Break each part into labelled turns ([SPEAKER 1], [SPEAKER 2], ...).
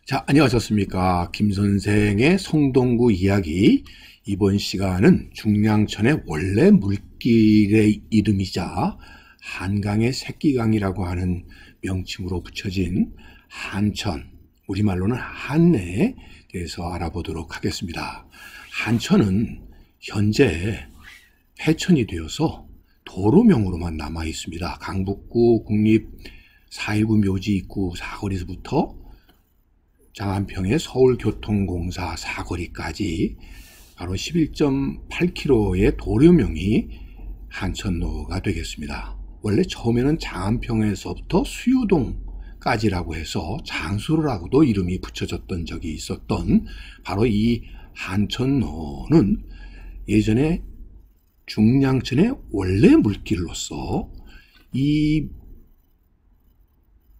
[SPEAKER 1] 자, 안녕하셨습니까? 김 선생의 성동구 이야기. 이번 시간은 중량천의 원래 물길의 이름이자 한강의 새끼강이라고 하는 명칭으로 붙여진 한천, 우리말로는 한내에 대해서 알아보도록 하겠습니다. 한천은 현재 폐천이 되어서 도로명으로만 남아 있습니다. 강북구 국립 419 묘지 입구 사거리에서부터 장안평의 서울교통공사 사거리까지 바로 11.8km의 도로명이 한천로가 되겠습니다. 원래 처음에는 장안평에서부터 수유동까지라고 해서 장수로라고도 이름이 붙여졌던 적이 있었던 바로 이 한천로는 예전에 중량천의 원래 물길로서 이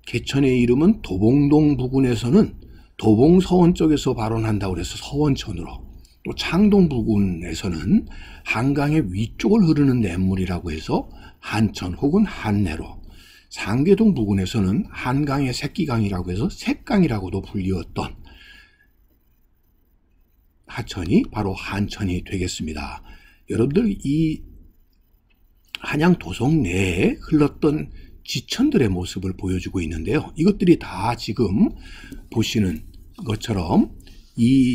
[SPEAKER 1] 개천의 이름은 도봉동 부근에서는 도봉 서원 쪽에서 발원한다고 해서 서원천으로, 또 창동 부근에서는 한강의 위쪽을 흐르는 냇물이라고 해서 한천 혹은 한내로, 상계동 부근에서는 한강의 새끼강이라고 해서 색강이라고도 불리웠던 하천이 바로 한천이 되겠습니다. 여러분들 이 한양 도성 내에 흘렀던 지천들의 모습을 보여주고 있는데요. 이것들이 다 지금 보시는 것처럼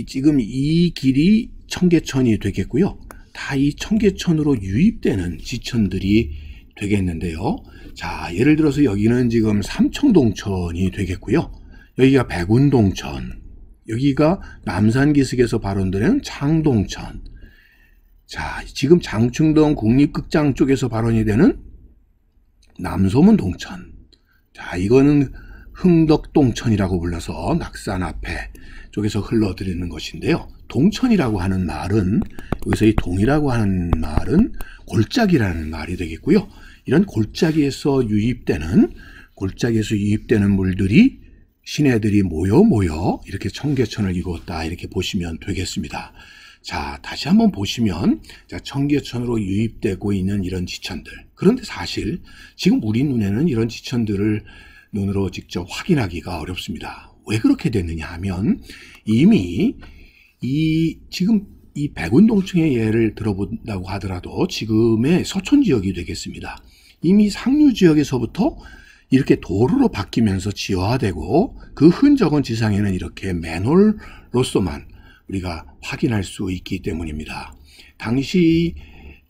[SPEAKER 1] 지금 이 길이 청계천이 되겠고요. 다 이 청계천으로 유입되는 지천들이 되겠는데요. 자, 예를 들어서 여기는 지금 삼청동천이 되겠고요. 여기가 백운동천, 여기가 남산기슭에서 발원되는 창동천, 자, 지금 장충동 국립극장 쪽에서 발원이 되는 남소문 동천, 자, 이거는 흥덕동천이라고 불러서 낙산 앞에 쪽에서 흘러들이는 것인데요. 동천이라고 하는 말은, 여기서 이 동이라고 하는 말은 골짜기라는 말이 되겠고요. 이런 골짜기에서 유입되는 물들이, 시내들이 모여 이렇게 청계천을 이루었다, 이렇게 보시면 되겠습니다. 자, 다시 한번 보시면, 자, 청계천으로 유입되고 있는 이런 지천들. 그런데 사실 지금 우리 눈에는 이런 지천들을 눈으로 직접 확인하기가 어렵습니다. 왜 그렇게 됐느냐 하면, 이미 지금 이 백운동천의 예를 들어본다고 하더라도 지금의 서촌 지역이 되겠습니다. 이미 상류 지역에서부터 이렇게 도로로 바뀌면서 지화되고, 그 흔적은 지상에는 이렇게 맨홀로서만 우리가 확인할 수 있기 때문입니다. 당시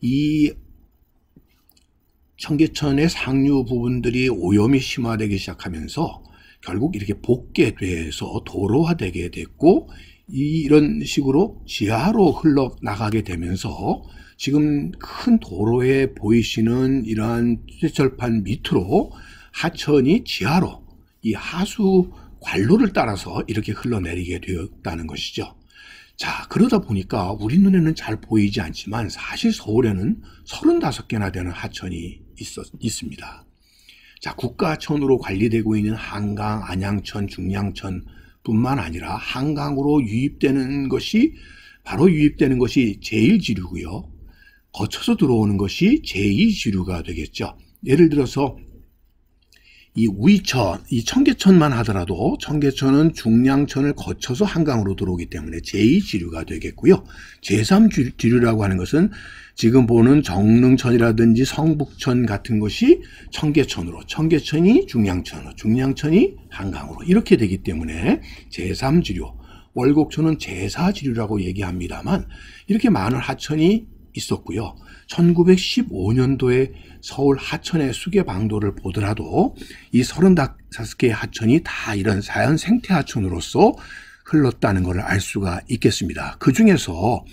[SPEAKER 1] 이 청계천의 상류 부분들이 오염이 심화되기 시작하면서 결국 이렇게 복개돼서 도로화되게 됐고, 이런 식으로 지하로 흘러나가게 되면서 지금 큰 도로에 보이시는 이러한 쇠철판 밑으로 하천이 지하로 이 하수 관로를 따라서 이렇게 흘러내리게 되었다는 것이죠. 자, 그러다 보니까 우리 눈에는 잘 보이지 않지만 사실 서울에는 35개나 되는 하천이 있습니다. 자, 국가천으로 관리되고 있는 한강, 안양천, 중량천 뿐만 아니라 한강으로 유입되는 것이 제1지류고요. 거쳐서 들어오는 것이 제2지류가 되겠죠. 예를 들어서 이 우이천, 이 청계천만 하더라도 청계천은 중량천을 거쳐서 한강으로 들어오기 때문에 제2지류가 되겠고요. 제3지류라고 하는 것은 지금 보는 정릉천이라든지 성북천 같은 것이 청계천으로, 청계천이 중량천으로, 중량천이 한강으로 이렇게 되기 때문에 제3지류, 월곡천은 제4지류라고 얘기합니다만, 이렇게 많은 하천이 있었고요. 1915년도에 서울 하천의 수계방도를 보더라도 이 35개의 하천이 다 이런 자연 생태 하천으로서 흘렀다는 것을 알 수가 있겠습니다. 그 중에서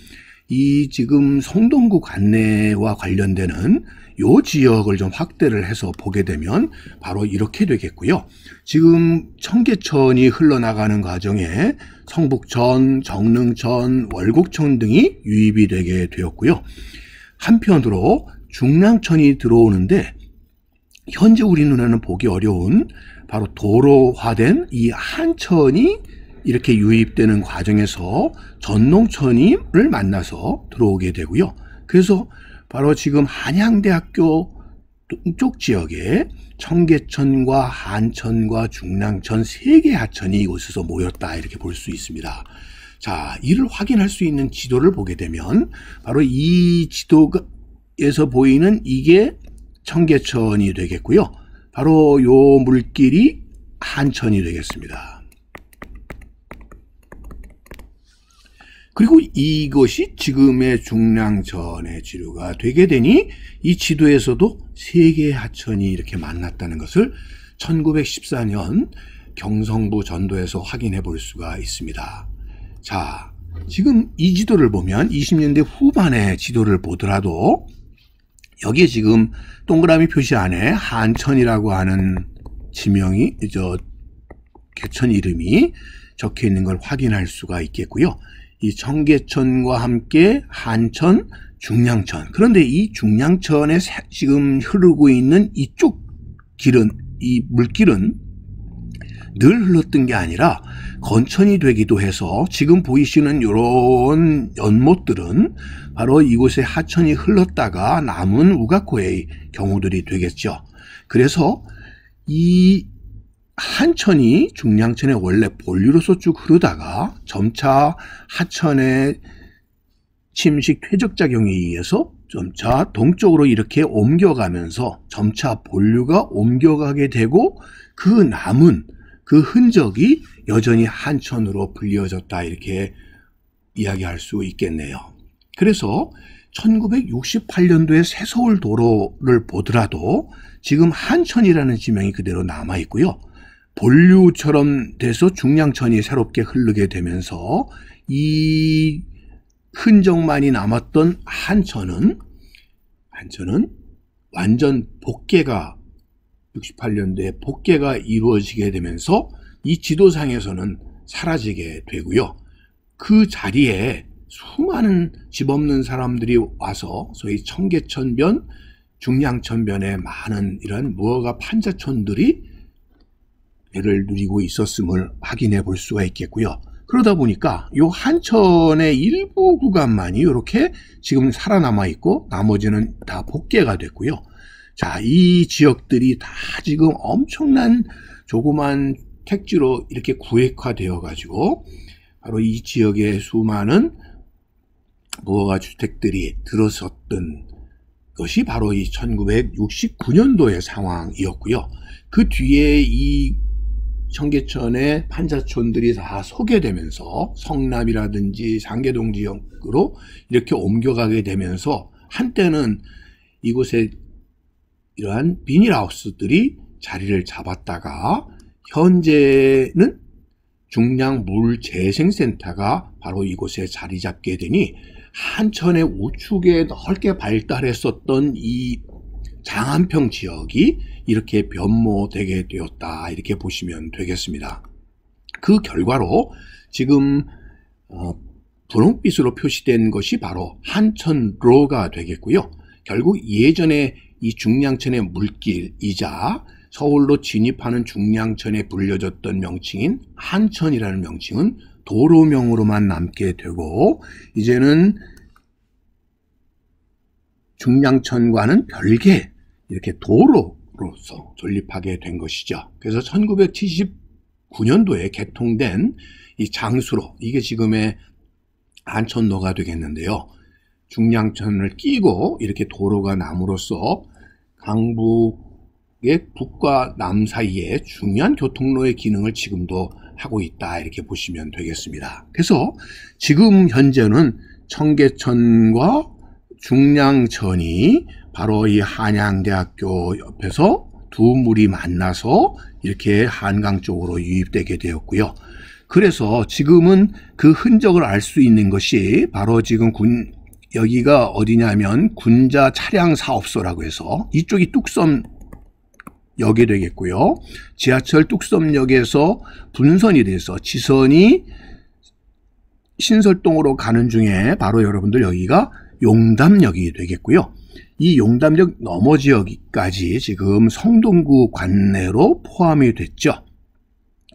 [SPEAKER 1] 이 지금 성동구 관내와 관련되는 요 지역을 좀 확대를 해서 보게 되면 바로 이렇게 되겠고요. 지금 청계천이 흘러나가는 과정에 성북천, 정릉천, 월곡천 등이 유입이 되게 되었고요. 한편으로 중량천이 들어오는데 현재 우리 눈에는 보기 어려운 바로 도로화된 이 한천이 이렇게 유입되는 과정에서 전농천을 만나서 들어오게 되고요. 그래서 바로 지금 한양대학교 동쪽 지역에 청계천과 한천과 중랑천 3개 하천이 이곳에서 모였다 이렇게 볼 수 있습니다. 자, 이를 확인할 수 있는 지도를 보게 되면 바로 이 지도에서 보이는 이게 청계천이 되겠고요. 바로 요 물길이 한천이 되겠습니다. 그리고 이것이 지금의 중랑천의 지류가 되게 되니 이 지도에서도 3개의 하천이 이렇게 만났다는 것을 1914년 경성부 전도에서 확인해 볼 수가 있습니다. 자, 지금 이 지도를 보면 20년대 후반의 지도를 보더라도 여기에 지금 동그라미 표시 안에 한천이라고 하는 지명이, 개천 이름이 적혀 있는 걸 확인할 수가 있겠고요. 이 청계천과 함께 한천, 중랑천. 그런데 이 중랑천에 지금 흐르고 있는 이쪽 길은, 이 물길은 늘 흘렀던 게 아니라 건천이 되기도 해서 지금 보이시는 이런 연못들은 바로 이곳에 하천이 흘렀다가 남은 우가코의 경우들이 되겠죠. 그래서 이 한천이 중랑천에 원래 본류로서 쭉 흐르다가 점차 하천의 침식 퇴적작용에 의해서 점차 동쪽으로 이렇게 옮겨가면서 점차 본류가 옮겨가게 되고 그 남은 그 흔적이 여전히 한천으로 불려졌다 이렇게 이야기할 수 있겠네요. 그래서 1968년도에 새서울 도로를 보더라도 지금 한천이라는 지명이 그대로 남아 있고요. 본류처럼 돼서 중랑천이 새롭게 흐르게 되면서 이 흔적만이 남았던 한천은 완전 복개가 68년도에 복개가 이루어지게 되면서 이 지도상에서는 사라지게 되고요. 그 자리에 수많은 집 없는 사람들이 와서 소위 청계천변, 중랑천변에 많은 이런 무허가 판자촌들이 배를 누리고 있었음을 확인해 볼 수가 있겠고요. 그러다 보니까 이 한천의 일부 구간만이 이렇게 지금 살아남아 있고 나머지는 다 복개가 됐고요. 자, 이 지역들이 다 지금 엄청난 조그만 택지로 이렇게 구획화되어 가지고 바로 이 지역에 수많은 무허가 주택들이 들어섰던 것이 바로 이 1969년도의 상황이었고요. 그 뒤에 이 청계천의 판자촌들이 다 소개되면서 성남이라든지 상계동 지역으로 이렇게 옮겨가게 되면서 한때는 이곳에 이러한 비닐하우스들이 자리를 잡았다가 현재는 중량물재생센터가 바로 이곳에 자리 잡게 되니 한천의 우측에 넓게 발달했었던 이 장안평 지역이 이렇게 변모되게 되었다 이렇게 보시면 되겠습니다. 그 결과로 지금 분홍빛으로 표시된 것이 바로 한천로가 되겠고요. 결국 예전에 이 중랑천의 물길이자 서울로 진입하는 중랑천에 불려졌던 명칭인 한천이라는 명칭은 도로명으로만 남게 되고 이제는 중랑천과는 별개 이렇게 도로로서 존립하게 된 것이죠. 그래서 1979년도에 개통된 이 장수로, 이게 지금의 한천로가 되겠는데요. 중랑천을 끼고 이렇게 도로가 남으로써 강북의 북과 남 사이에 중요한 교통로의 기능을 지금도 하고 있다 이렇게 보시면 되겠습니다. 그래서 지금 현재는 청계천과 중랑천이 바로 이 한양대학교 옆에서 두 물이 만나서 이렇게 한강 쪽으로 유입되게 되었고요. 그래서 지금은 그 흔적을 알 수 있는 것이 바로 지금 여기가 어디냐면 군자 차량 사업소라고 해서 이쪽이 뚝섬역이 되겠고요. 지하철 뚝섬역에서 분선이 돼서 지선이 신설동으로 가는 중에 바로 여러분들 여기가 용담역이 되겠고요. 이 용담역 너머 지역까지 지금 성동구 관내로 포함이 됐죠.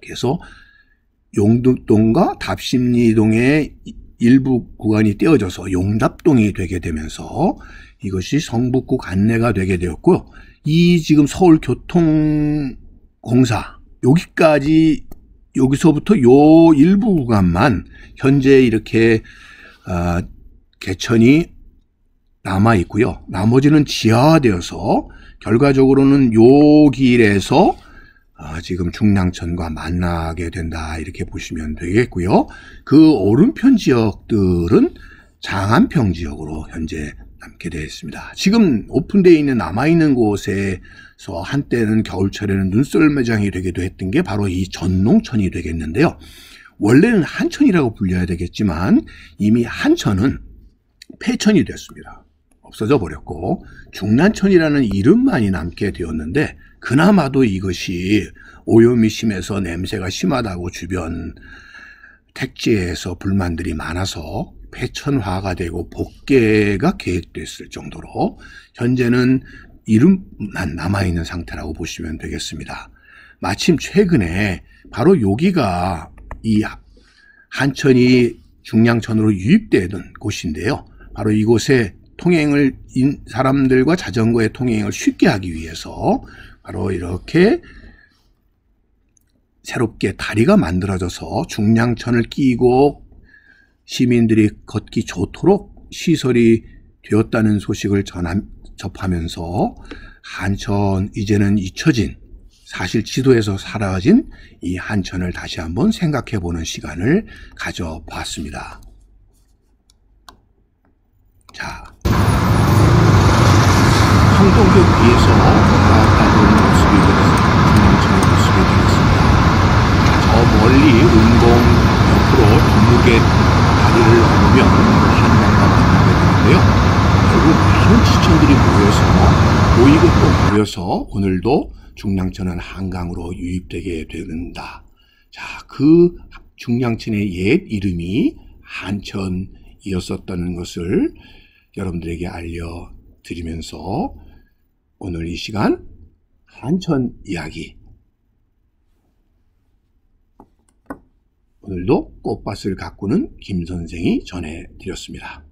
[SPEAKER 1] 그래서 용두동과 답심리동의 일부 구간이 떼어져서 용답동이 되게 되면서 이것이 성북구 관내가 되게 되었고 이 지금 서울교통공사 여기서부터 요 일부 구간만 현재 이렇게 개천이 남아 있고요. 나머지는 지하화되어서 결과적으로는 요 길에서 지금 중랑천과 만나게 된다 이렇게 보시면 되겠고요. 그 오른편 지역들은 장안평 지역으로 현재 남게 되어 있습니다. 지금 오픈되어 있는 남아있는 곳에서 한때는 겨울철에는 눈썰매장이 되기도 했던 게 바로 이 전농천이 되겠는데요. 원래는 한천이라고 불려야 되겠지만 이미 한천은 폐천이 됐습니다. 없어져 버렸고 중란천이라는 이름만이 남게 되었는데 그나마도 이것이 오염이 심해서 냄새가 심하다고 주변 택지에서 불만들이 많아서 폐천화가 되고 복개가 계획됐을 정도로 현재는 이름만 남아있는 상태라고 보시면 되겠습니다. 마침 최근에 바로 여기가 이 한천이 중량천으로 유입되던 곳인데요. 바로 이곳에 사람들과 자전거의 통행을 쉽게 하기 위해서 바로 이렇게 새롭게 다리가 만들어져서 중량천을 끼고 시민들이 걷기 좋도록 시설이 되었다는 소식을 접하면서 한천 이제는 잊혀진 사실 지도에서 사라진 이 한천을 다시 한번 생각해 보는 시간을 가져봤습니다. 자, 성동교 위에서 나아가는 모습이 중랑천의 모습이 되겠습니다. 저 멀리 운동 옆으로 둥글게 다리를 넘으면 한강과 만나게 되는데요. 결국 많은 지천들이 모이고 또 모여서 오늘도 중랑천은 한강으로 유입되게 된다. 자, 그 중랑천의 옛 이름이 한천이었었다는 것을 여러분들에게 알려드리면서 오늘 이 시간 한천 이야기, 오늘도 꽃밭을 가꾸는 김 선생이 전해드렸습니다.